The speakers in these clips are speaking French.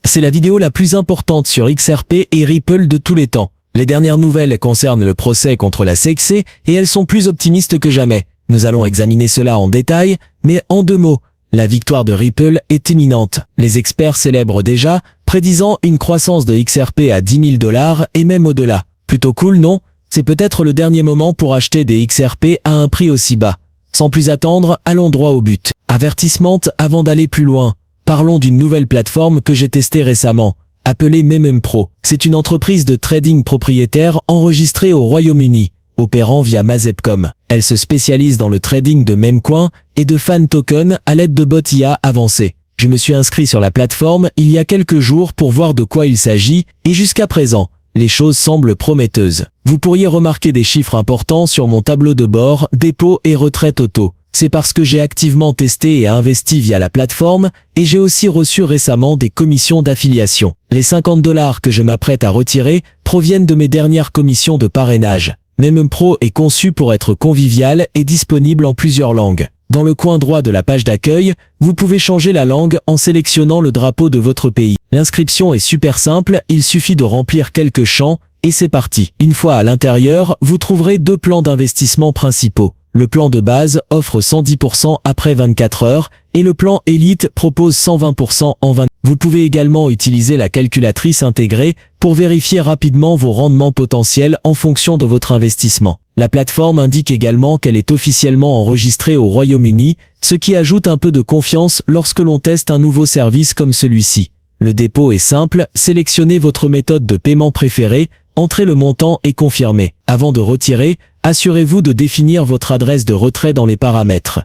C'est la vidéo la plus importante sur XRP et Ripple de tous les temps. Les dernières nouvelles concernent le procès contre la SEC et elles sont plus optimistes que jamais. Nous allons examiner cela en détail, mais en 2 mots. La victoire de Ripple est imminente. Les experts célèbrent déjà, prédisant une croissance de XRP à 10 000 $ et même au-delà. Plutôt cool, non? C'est peut-être le dernier moment pour acheter des XRP à un prix aussi bas. Sans plus attendre, allons droit au but. Avertissement avant d'aller plus loin. Parlons d'une nouvelle plateforme que j'ai testée récemment, appelée MememPro. C'est une entreprise de trading propriétaire enregistrée au Royaume-Uni, opérant via Mazepcom. Elle se spécialise dans le trading de memecoins et de fan tokens à l'aide de bots IA avancés. Je me suis inscrit sur la plateforme il y a quelques jours pour voir de quoi il s'agit, et jusqu'à présent, les choses semblent prometteuses. Vous pourriez remarquer des chiffres importants sur mon tableau de bord, dépôt et retraite auto. C'est parce que j'ai activement testé et investi via la plateforme, et j'ai aussi reçu récemment des commissions d'affiliation. Les 50 $ que je m'apprête à retirer proviennent de mes dernières commissions de parrainage. MememPro est conçu pour être convivial et disponible en plusieurs langues. Dans le coin droit de la page d'accueil, vous pouvez changer la langue en sélectionnant le drapeau de votre pays. L'inscription est super simple, il suffit de remplir quelques champs, et c'est parti. Une fois à l'intérieur, vous trouverez 2 plans d'investissement principaux. Le plan de base offre 110% après 24 heures, et le plan Elite propose 120% en 20. Vous pouvez également utiliser la calculatrice intégrée pour vérifier rapidement vos rendements potentiels en fonction de votre investissement. La plateforme indique également qu'elle est officiellement enregistrée au Royaume-Uni, ce qui ajoute un peu de confiance lorsque l'on teste un nouveau service comme celui-ci. Le dépôt est simple, sélectionnez votre méthode de paiement préférée, entrez le montant et confirmez. Avant de retirer, assurez-vous de définir votre adresse de retrait dans les paramètres.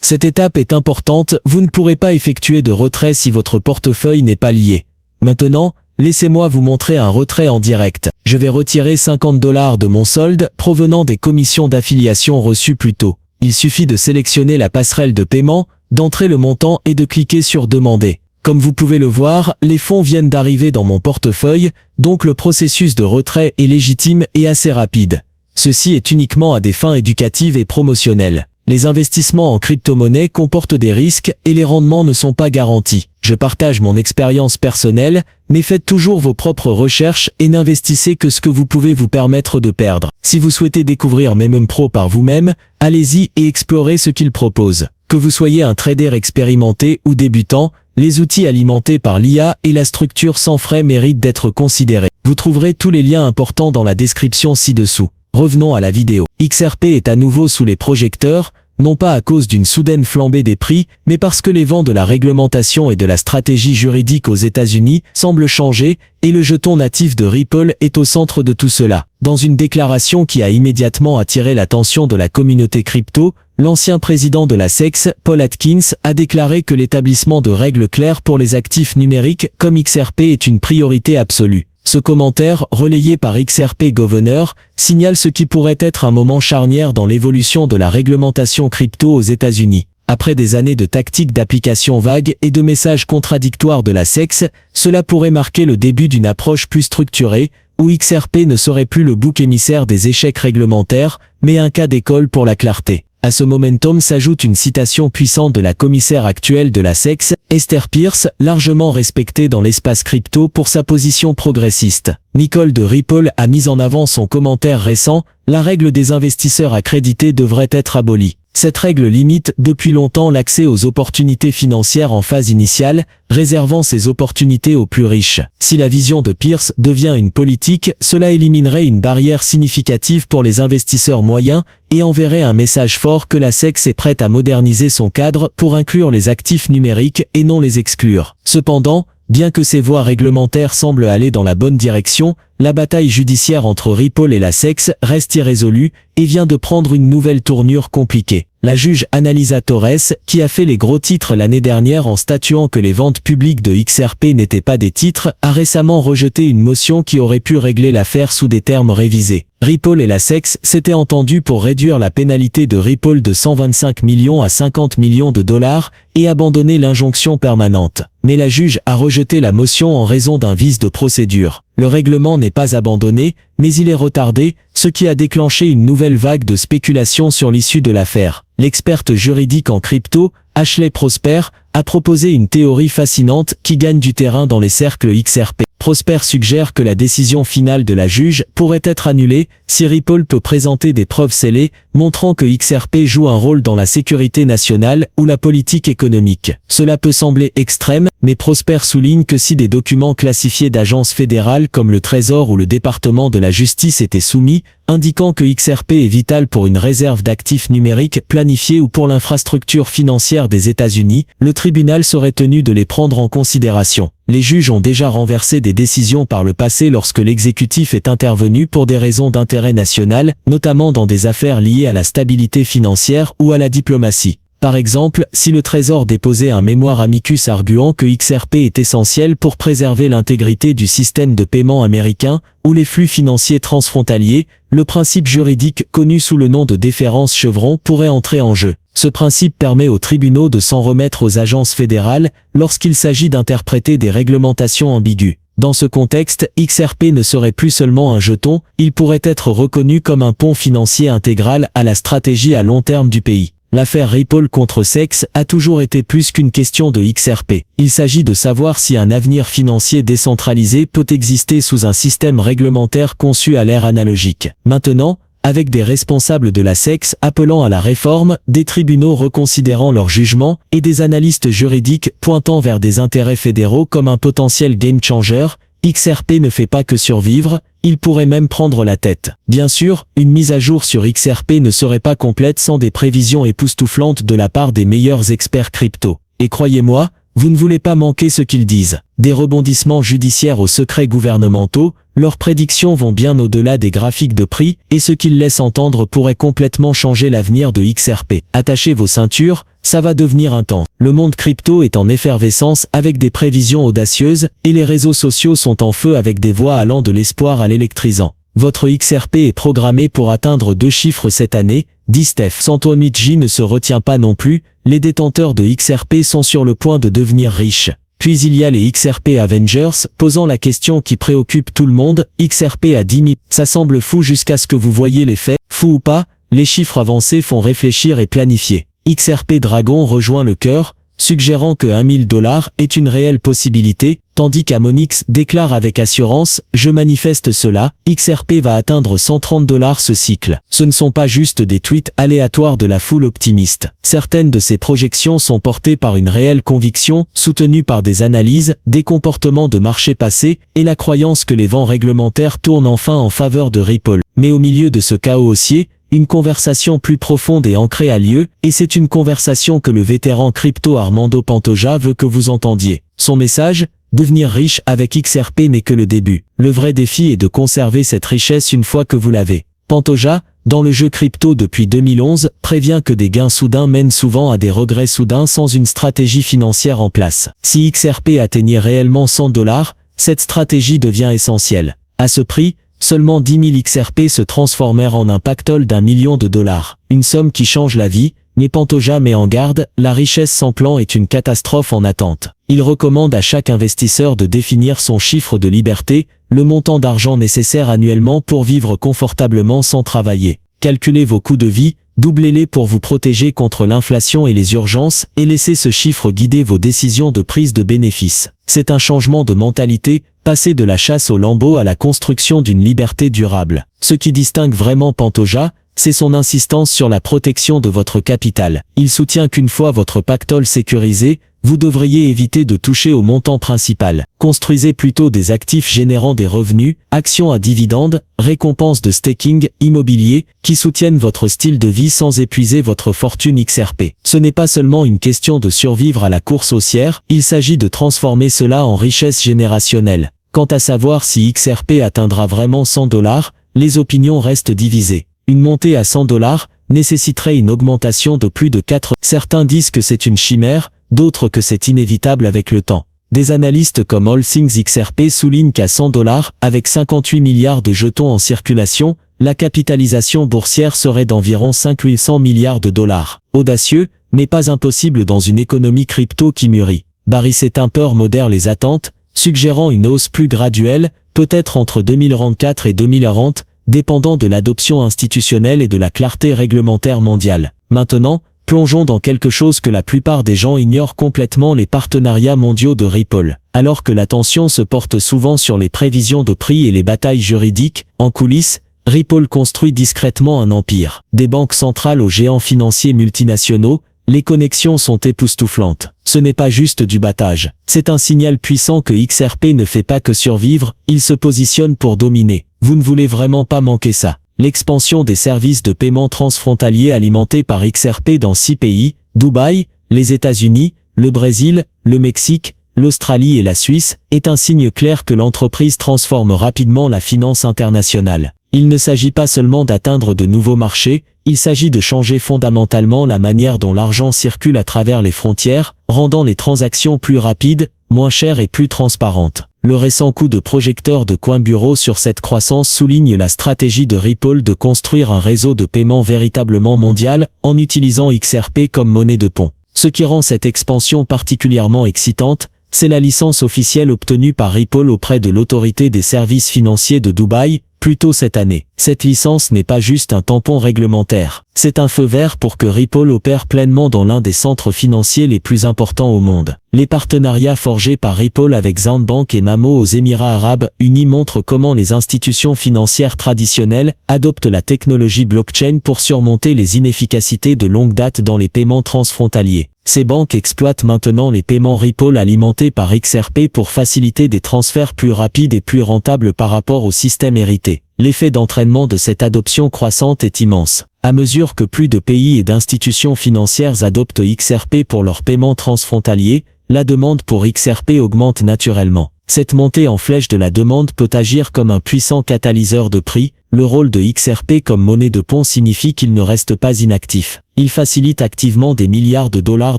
Cette étape est importante, vous ne pourrez pas effectuer de retrait si votre portefeuille n'est pas lié. Maintenant, laissez-moi vous montrer un retrait en direct. Je vais retirer 50 $ de mon solde provenant des commissions d'affiliation reçues plus tôt. Il suffit de sélectionner la passerelle de paiement, d'entrer le montant et de cliquer sur Demander. Comme vous pouvez le voir, les fonds viennent d'arriver dans mon portefeuille, donc le processus de retrait est légitime et assez rapide. Ceci est uniquement à des fins éducatives et promotionnelles. Les investissements en crypto-monnaie comportent des risques et les rendements ne sont pas garantis. Je partage mon expérience personnelle, mais faites toujours vos propres recherches et n'investissez que ce que vous pouvez vous permettre de perdre. Si vous souhaitez découvrir MememPro par vous-même, allez-y et explorez ce qu'il propose. Que vous soyez un trader expérimenté ou débutant, les outils alimentés par l'IA et la structure sans frais méritent d'être considérés. Vous trouverez tous les liens importants dans la description ci-dessous. Revenons à la vidéo. XRP est à nouveau sous les projecteurs, non pas à cause d'une soudaine flambée des prix, mais parce que les vents de la réglementation et de la stratégie juridique aux États-Unis semblent changer, et le jeton natif de Ripple est au centre de tout cela. Dans une déclaration qui a immédiatement attiré l'attention de la communauté crypto, l'ancien président de la SEC, Paul Atkins, a déclaré que l'établissement de règles claires pour les actifs numériques comme XRP est une priorité absolue. Ce commentaire, relayé par XRP Governor, signale ce qui pourrait être un moment charnière dans l'évolution de la réglementation crypto aux États-Unis. Après des années de tactiques d'application vagues et de messages contradictoires de la SEC, cela pourrait marquer le début d'une approche plus structurée, où XRP ne serait plus le bouc émissaire des échecs réglementaires, mais un cas d'école pour la clarté. À ce momentum s'ajoute une citation puissante de la commissaire actuelle de la SEC, Esther Pierce, largement respectée dans l'espace crypto pour sa position progressiste. Nicole de Ripple a mis en avant son commentaire récent, la règle des investisseurs accrédités devrait être abolie. Cette règle limite depuis longtemps l'accès aux opportunités financières en phase initiale, réservant ces opportunités aux plus riches. Si la vision de Pierce devient une politique, cela éliminerait une barrière significative pour les investisseurs moyens et enverrait un message fort que la SEC est prête à moderniser son cadre pour inclure les actifs numériques et non les exclure. Cependant, bien que ces voies réglementaires semblent aller dans la bonne direction, la bataille judiciaire entre Ripple et la SEC reste irrésolue et vient de prendre une nouvelle tournure compliquée. La juge Annalisa Torres, qui a fait les gros titres l'année dernière en statuant que les ventes publiques de XRP n'étaient pas des titres, a récemment rejeté une motion qui aurait pu régler l'affaire sous des termes révisés. Ripple et la SEC s'étaient entendus pour réduire la pénalité de Ripple de 125 millions à 50 millions de dollars et abandonner l'injonction permanente. Mais la juge a rejeté la motion en raison d'un vice de procédure. Le règlement n'est pas abandonné, mais il est retardé, ce qui a déclenché une nouvelle vague de spéculation sur l'issue de l'affaire. L'experte juridique en crypto, Ashley Prosper, a proposé une théorie fascinante qui gagne du terrain dans les cercles XRP. Prosper suggère que la décision finale de la juge pourrait être annulée si Ripple peut présenter des preuves scellées montrant que XRP joue un rôle dans la sécurité nationale ou la politique économique. Cela peut sembler extrême, mais Prosper souligne que si des documents classifiés d'agences fédérales comme le Trésor ou le département de la justice étaient soumis, indiquant que XRP est vital pour une réserve d'actifs numériques planifiée ou pour l'infrastructure financière des États-Unis, le tribunal serait tenu de les prendre en considération. Les juges ont déjà renversé des décisions par le passé lorsque l'exécutif est intervenu pour des raisons d'intérêt national, notamment dans des affaires liées à la stabilité financière ou à la diplomatie. Par exemple, si le Trésor déposait un mémoire amicus arguant que XRP est essentiel pour préserver l'intégrité du système de paiement américain ou les flux financiers transfrontaliers, le principe juridique connu sous le nom de déférence chevron pourrait entrer en jeu. Ce principe permet aux tribunaux de s'en remettre aux agences fédérales lorsqu'il s'agit d'interpréter des réglementations ambiguës. Dans ce contexte, XRP ne serait plus seulement un jeton, il pourrait être reconnu comme un pont financier intégral à la stratégie à long terme du pays. L'affaire Ripple contre SEX a toujours été plus qu'une question de XRP. Il s'agit de savoir si un avenir financier décentralisé peut exister sous un système réglementaire conçu à l'ère analogique. Maintenant, avec des responsables de la SEX appelant à la réforme, des tribunaux reconsidérant leur jugement et des analystes juridiques pointant vers des intérêts fédéraux comme un potentiel game changer, XRP ne fait pas que survivre, il pourrait même prendre la tête. Bien sûr, une mise à jour sur XRP ne serait pas complète sans des prévisions époustouflantes de la part des meilleurs experts crypto. Et croyez-moi, vous ne voulez pas manquer ce qu'ils disent. Des rebondissements judiciaires aux secrets gouvernementaux, leurs prédictions vont bien au-delà des graphiques de prix, et ce qu'ils laissent entendre pourrait complètement changer l'avenir de XRP. Attachez vos ceintures, ça va devenir intense. Le monde crypto est en effervescence avec des prévisions audacieuses, et les réseaux sociaux sont en feu avec des voix allant de l'espoir à l'électrisant. Votre XRP est programmé pour atteindre 2 chiffres cette année, dit Steph. Satoshi ne se retient pas non plus, les détenteurs de XRP sont sur le point de devenir riches. Puis il y a les XRP Avengers, posant la question qui préoccupe tout le monde, XRP à 10 000. Ça semble fou jusqu'à ce que vous voyez les faits, fou ou pas, les chiffres avancés font réfléchir et planifier. XRP Dragon rejoint le cœur, suggérant que 1 000 $ est une réelle possibilité, tandis qu'Amonix déclare avec assurance « Je manifeste cela, XRP va atteindre 130 $ ce cycle ». Ce ne sont pas juste des tweets aléatoires de la foule optimiste. Certaines de ces projections sont portées par une réelle conviction, soutenues par des analyses, des comportements de marché passés, et la croyance que les vents réglementaires tournent enfin en faveur de Ripple. Mais au milieu de ce chaos haussier, une conversation plus profonde et ancrée a lieu, et c'est une conversation que le vétéran crypto Armando Pantoja veut que vous entendiez. Son message, devenir riche avec XRP n'est que le début. Le vrai défi est de conserver cette richesse une fois que vous l'avez. Pantoja, dans le jeu crypto depuis 2011, prévient que des gains soudains mènent souvent à des regrets soudains sans une stratégie financière en place. Si XRP atteignait réellement 100 $, cette stratégie devient essentielle. À ce prix, seulement 10 000 XRP se transformèrent en un pactole d'1 million de $. Une somme qui change la vie, mais Pantoja met en garde, la richesse sans plan est une catastrophe en attente. Il recommande à chaque investisseur de définir son chiffre de liberté, le montant d'argent nécessaire annuellement pour vivre confortablement sans travailler. Calculez vos coûts de vie, doublez-les pour vous protéger contre l'inflation et les urgences, et laissez ce chiffre guider vos décisions de prise de bénéfices. C'est un changement de mentalité, passer de la chasse aux lambeaux à la construction d'une liberté durable. Ce qui distingue vraiment Pantoja, c'est son insistance sur la protection de votre capital. Il soutient qu'une fois votre pactole sécurisé, vous devriez éviter de toucher au montant principal. Construisez plutôt des actifs générant des revenus, actions à dividendes, récompenses de staking, immobilier, qui soutiennent votre style de vie sans épuiser votre fortune XRP. Ce n'est pas seulement une question de survivre à la course haussière, il s'agit de transformer cela en richesse générationnelle. Quant à savoir si XRP atteindra vraiment 100 $, les opinions restent divisées. Une montée à 100 $ nécessiterait une augmentation de plus de 4. Certains disent que c'est une chimère, d'autres que c'est inévitable avec le temps. Des analystes comme All Things XRP soulignent qu'à 100 $, avec 58 milliards de jetons en circulation, la capitalisation boursière serait d'environ 5100 milliards de $. Audacieux, mais pas impossible dans une économie crypto qui mûrit. Barry Settemper modère les attentes, suggérant une hausse plus graduelle, peut-être entre 2034 et 2040, dépendant de l'adoption institutionnelle et de la clarté réglementaire mondiale. Maintenant, Plongeons dans quelque chose que la plupart des gens ignorent complètement, les partenariats mondiaux de Ripple. Alors que l'attention se porte souvent sur les prévisions de prix et les batailles juridiques, en coulisses, Ripple construit discrètement un empire. Des banques centrales aux géants financiers multinationaux, les connexions sont époustouflantes. Ce n'est pas juste du battage. C'est un signal puissant que XRP ne fait pas que survivre, il se positionne pour dominer. Vous ne voulez vraiment pas manquer ça. L'expansion des services de paiement transfrontaliers alimentés par XRP dans 6 pays, Dubaï, les États-Unis, le Brésil, le Mexique, l'Australie et la Suisse, est un signe clair que l'entreprise transforme rapidement la finance internationale. Il ne s'agit pas seulement d'atteindre de nouveaux marchés, il s'agit de changer fondamentalement la manière dont l'argent circule à travers les frontières, rendant les transactions plus rapides, moins chères et plus transparentes. Le récent coup de projecteur de Coinbureau sur cette croissance souligne la stratégie de Ripple de construire un réseau de paiement véritablement mondial en utilisant XRP comme monnaie de pont. Ce qui rend cette expansion particulièrement excitante, c'est la licence officielle obtenue par Ripple auprès de l'autorité des services financiers de Dubaï, plus tôt cette année. Cette licence n'est pas juste un tampon réglementaire, c'est un feu vert pour que Ripple opère pleinement dans l'un des centres financiers les plus importants au monde. Les partenariats forgés par Ripple avec Zandbank et Mamo aux Émirats Arabes Unis montrent comment les institutions financières traditionnelles adoptent la technologie blockchain pour surmonter les inefficacités de longue date dans les paiements transfrontaliers. Ces banques exploitent maintenant les paiements Ripple alimentés par XRP pour faciliter des transferts plus rapides et plus rentables par rapport au système hérité. L'effet d'entraînement de cette adoption croissante est immense. À mesure que plus de pays et d'institutions financières adoptent XRP pour leurs paiements transfrontaliers, la demande pour XRP augmente naturellement. Cette montée en flèche de la demande peut agir comme un puissant catalyseur de prix. Le rôle de XRP comme monnaie de pont signifie qu'il ne reste pas inactif. Il facilite activement des milliards de dollars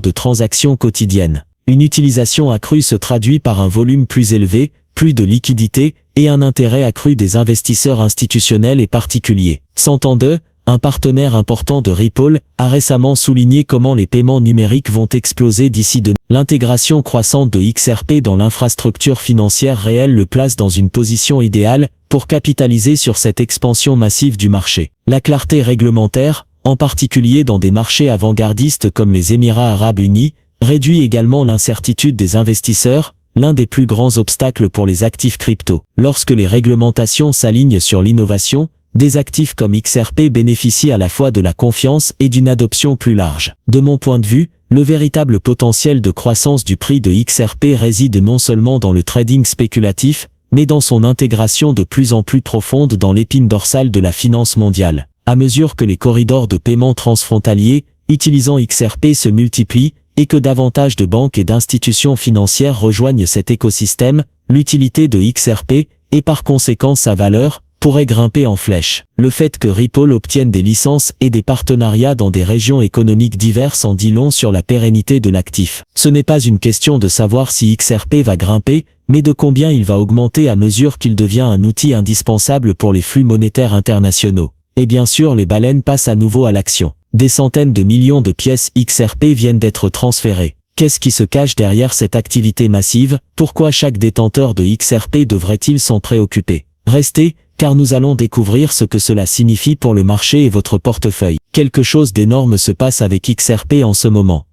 de transactions quotidiennes. Une utilisation accrue se traduit par un volume plus élevé, plus de liquidités, et un intérêt accru des investisseurs institutionnels et particuliers. Santander, un partenaire important de Ripple, a récemment souligné comment les paiements numériques vont exploser d'ici de l'intégration croissante de XRP dans l'infrastructure financière réelle le place dans une position idéale pour capitaliser sur cette expansion massive du marché. La clarté réglementaire, en particulier dans des marchés avant-gardistes comme les Émirats Arabes Unis, réduit également l'incertitude des investisseurs, l'un des plus grands obstacles pour les actifs crypto. Lorsque les réglementations s'alignent sur l'innovation, des actifs comme XRP bénéficient à la fois de la confiance et d'une adoption plus large. De mon point de vue, le véritable potentiel de croissance du prix de XRP réside non seulement dans le trading spéculatif, mais dans son intégration de plus en plus profonde dans l'épine dorsale de la finance mondiale. À mesure que les corridors de paiement transfrontaliers, utilisant XRP se multiplient, et que davantage de banques et d'institutions financières rejoignent cet écosystème, l'utilité de XRP, et par conséquent sa valeur, pourrait grimper en flèche. Le fait que Ripple obtienne des licences et des partenariats dans des régions économiques diverses en dit long sur la pérennité de l'actif. Ce n'est pas une question de savoir si XRP va grimper, mais de combien il va augmenter à mesure qu'il devient un outil indispensable pour les flux monétaires internationaux. Et bien sûr, les baleines passent à nouveau à l'action. Des centaines de millions de pièces XRP viennent d'être transférées. Qu'est-ce qui se cache derrière cette activité massive? Pourquoi chaque détenteur de XRP devrait-il s'en préoccuper? Restez, car nous allons découvrir ce que cela signifie pour le marché et votre portefeuille. Quelque chose d'énorme se passe avec XRP en ce moment.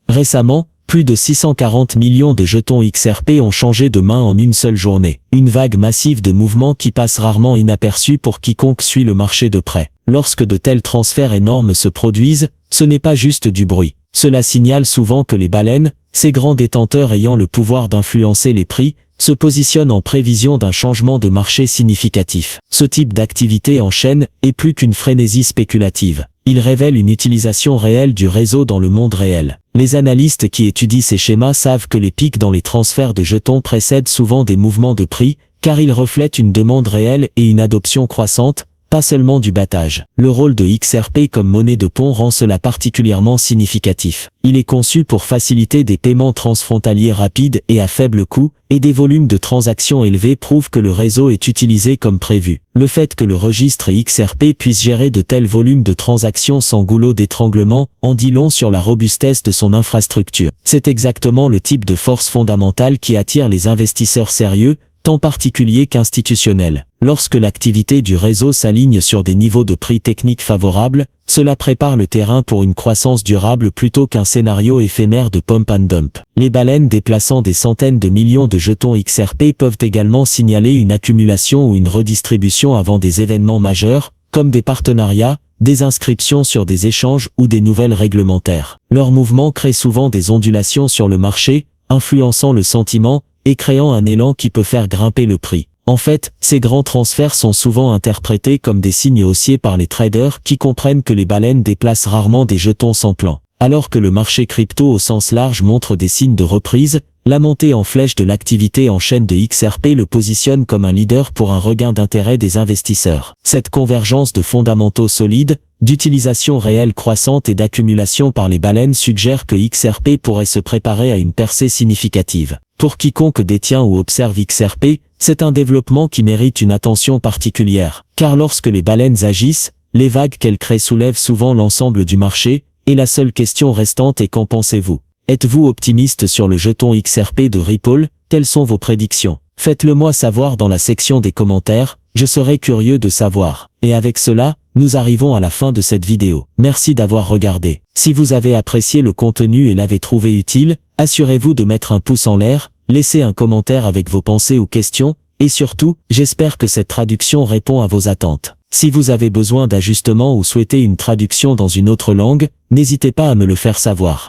Récemment, plus de 640 millions de jetons XRP ont changé de main en une seule journée. Une vague massive de mouvements qui passe rarement inaperçue pour quiconque suit le marché de près. Lorsque de tels transferts énormes se produisent, ce n'est pas juste du bruit. Cela signale souvent que les baleines, ces grands détenteurs ayant le pouvoir d'influencer les prix, se positionnent en prévision d'un changement de marché significatif. Ce type d'activité en chaîne est plus qu'une frénésie spéculative. Il révèle une utilisation réelle du réseau dans le monde réel. Les analystes qui étudient ces schémas savent que les pics dans les transferts de jetons précèdent souvent des mouvements de prix, car ils reflètent une demande réelle et une adoption croissante, pas seulement du battage. Le rôle de XRP comme monnaie de pont rend cela particulièrement significatif. Il est conçu pour faciliter des paiements transfrontaliers rapides et à faible coût, et des volumes de transactions élevés prouvent que le réseau est utilisé comme prévu. Le fait que le registre XRP puisse gérer de tels volumes de transactions sans goulot d'étranglement en dit long sur la robustesse de son infrastructure. C'est exactement le type de force fondamentale qui attire les investisseurs sérieux, tant particuliers qu'institutionnels. Lorsque l'activité du réseau s'aligne sur des niveaux de prix techniques favorables, Cela prépare le terrain pour une croissance durable plutôt qu'un scénario éphémère de pump and dump. Les baleines déplaçant des centaines de millions de jetons XRP peuvent également signaler une accumulation ou une redistribution avant des événements majeurs, comme des partenariats, des inscriptions sur des échanges ou des nouvelles réglementaires. Leur mouvement crée souvent des ondulations sur le marché, influençant le sentiment et créant un élan qui peut faire grimper le prix. En fait, ces grands transferts sont souvent interprétés comme des signes haussiers par les traders qui comprennent que les baleines déplacent rarement des jetons sans plan. Alors que le marché crypto au sens large montre des signes de reprise, la montée en flèche de l'activité en chaîne de XRP le positionne comme un leader pour un regain d'intérêt des investisseurs. Cette convergence de fondamentaux solides, d'utilisation réelle croissante et d'accumulation par les baleines suggère que XRP pourrait se préparer à une percée significative. Pour quiconque détient ou observe XRP, c'est un développement qui mérite une attention particulière, car lorsque les baleines agissent, les vagues qu'elles créent soulèvent souvent l'ensemble du marché, et la seule question restante est qu'en pensez-vous? Êtes-vous optimiste sur le jeton XRP de Ripple? Quelles sont vos prédictions? Faites-le moi savoir dans la section des commentaires, je serai curieux de savoir. Et avec cela, nous arrivons à la fin de cette vidéo. Merci d'avoir regardé. Si vous avez apprécié le contenu et l'avez trouvé utile, assurez-vous de mettre un pouce en l'air, laissez un commentaire avec vos pensées ou questions, et surtout, j'espère que cette traduction répond à vos attentes. Si vous avez besoin d'ajustements ou souhaitez une traduction dans une autre langue, n'hésitez pas à me le faire savoir.